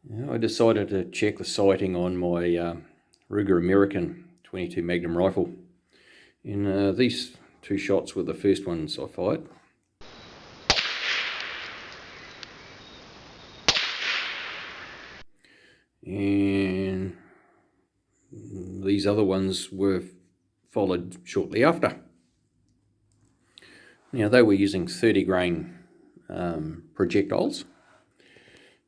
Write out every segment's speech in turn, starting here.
I decided to check the sighting on my Ruger American 22 Magnum rifle, and these two shots were the first ones I fired. And these other ones were followed shortly after. Now they were using 30 grain projectiles,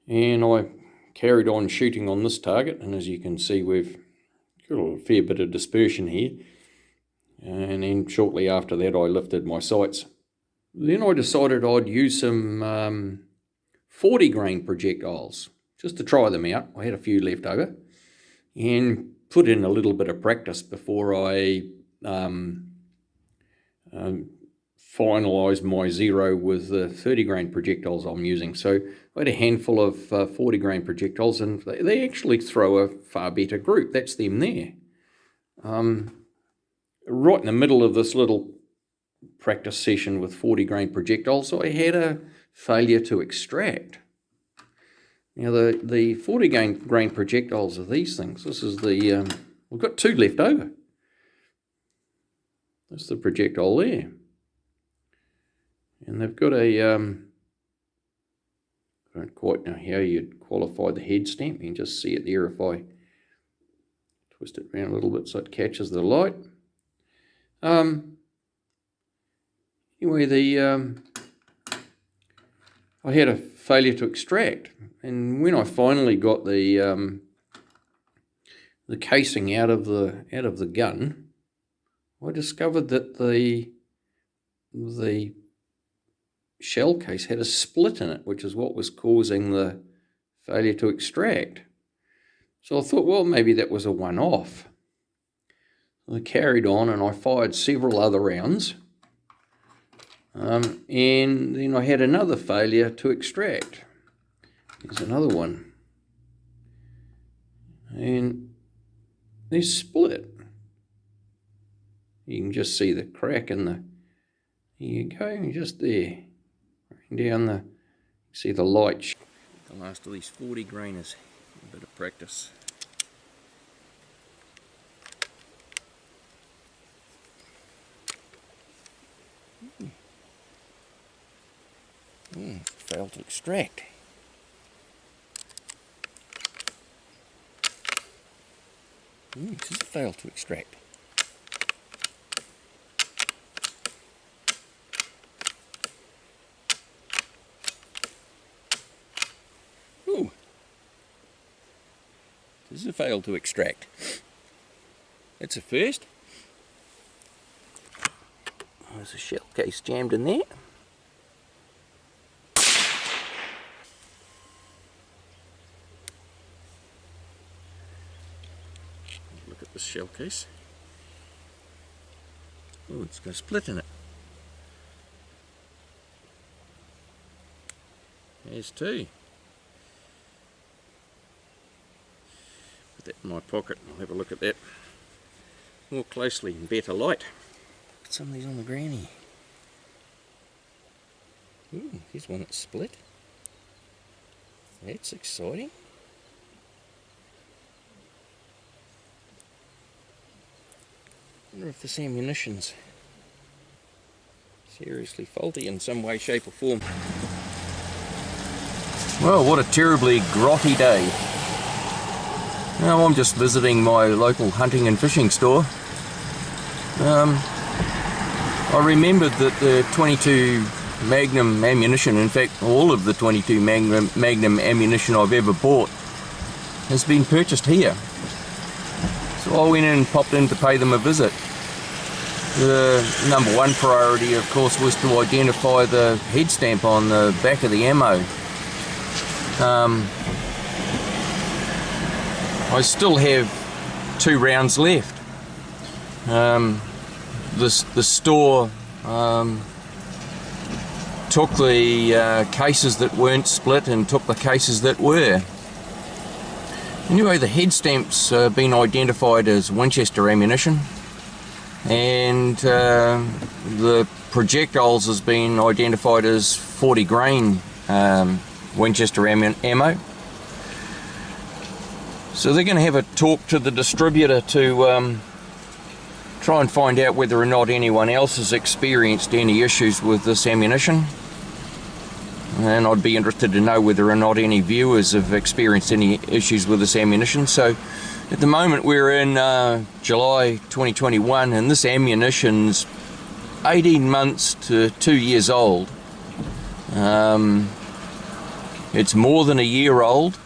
and I carried on shooting on this target, and as you can see we've got a fair bit of dispersion here, and then shortly after that I lifted my sights. Then I decided I'd use some 40 grain projectiles just to try them out. I had a few left over and put in a little bit of practice before I finalise my zero with the 30 grain projectiles I'm using. So I had a handful of 40 grain projectiles, and they actually throw a far better group. That's them there. Right in the middle of this little practice session with 40 grain projectiles, I had a failure to extract. Now the 40 grain projectiles are these things. This is the, we've got two left over. That's the projectile there. And they've got a, I don't quite know how you'd qualify the head stamp. You can just see it there if I twist it around a little bit so it catches the light. Anyway, I had a failure to extract, and when I finally got the casing out of the gun, I discovered that the shell case had a split in it, which is what was causing the failure to extract. So I thought, well, maybe that was a one-off. I carried on and I fired several other rounds, and then I had another failure to extract. There's another one, and they're split. You can just see the crack in the, there you go, just there. Down the, see the light. The last of these 40 grainers, a bit of practice. Failed to extract. This is a fail to extract. This is a fail to extract. That's a first. There's a shell case jammed in there. Look at this shell case. Oh, it's got a split in it. There's two. Put that in my pocket and I'll have a look at that more closely in better light. Put some of these on the granny. Ooh, here's one that's split. That's exciting. I wonder if this ammunition's seriously faulty in some way, shape or form. Well, what a terribly grotty day. Now I'm just visiting my local hunting and fishing store. I remembered that the 22 Magnum ammunition, in fact all of the 22 Magnum ammunition I've ever bought, has been purchased here. So I went in and popped in to pay them a visit. The number one priority, of course, was to identify the head stamp on the back of the ammo. I still have 2 rounds left. The store took the cases that weren't split and took the cases that were. Anyway, the head stamp's been identified as Winchester ammunition, and the projectiles has been identified as 40 grain Winchester ammo. So they're going to have a talk to the distributor to try and find out whether or not anyone else has experienced any issues with this ammunition. And I'd be interested to know whether or not any viewers have experienced any issues with this ammunition. So at the moment we're in July 2021, and this ammunition's 18 months to 2 years old. It's more than a year old.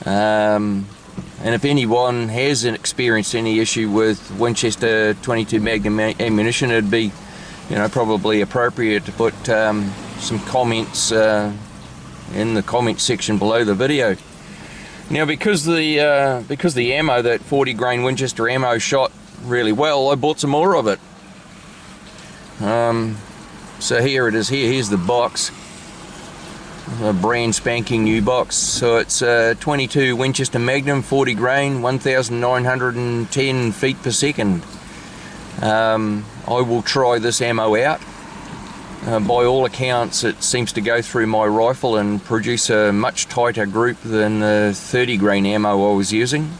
And if anyone has experienced any issue with Winchester 22 Magnum ammunition, it'd be, you know, probably appropriate to put some comments in the comment section below the video. Now, because the ammo, that 40 grain Winchester ammo, shot really well, I bought some more of it. So here it is. Here's the box, a brand spanking new box. So it's 22 Winchester Magnum, 40 grain, 1,910 feet per second. I will try this ammo out. By all accounts, it seems to go through my rifle and produce a much tighter group than the 30 grain ammo I was using.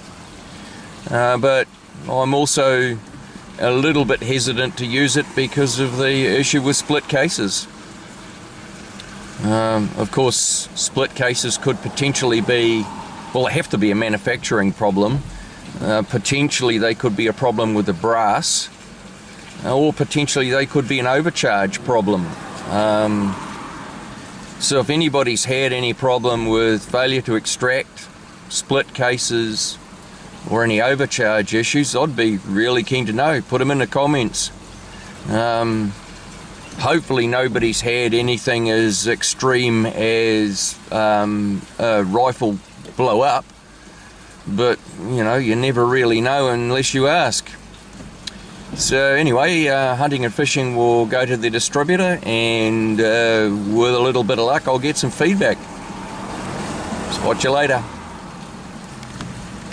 But I'm also a little bit hesitant to use it because of the issue with split cases. Of course, split cases could potentially be, well, they have to be a manufacturing problem. Potentially they could be a problem with the brass, or potentially they could be an overcharge problem. So if anybody's had any problem with failure to extract, split cases, or any overcharge issues, I'd be really keen to know. Put them in the comments. Hopefully nobody's had anything as extreme as a rifle blow up, but you know, you never really know unless you ask. So anyway, hunting and fishing will go to the distributor, and with a little bit of luck I'll get some feedback. Spot you later.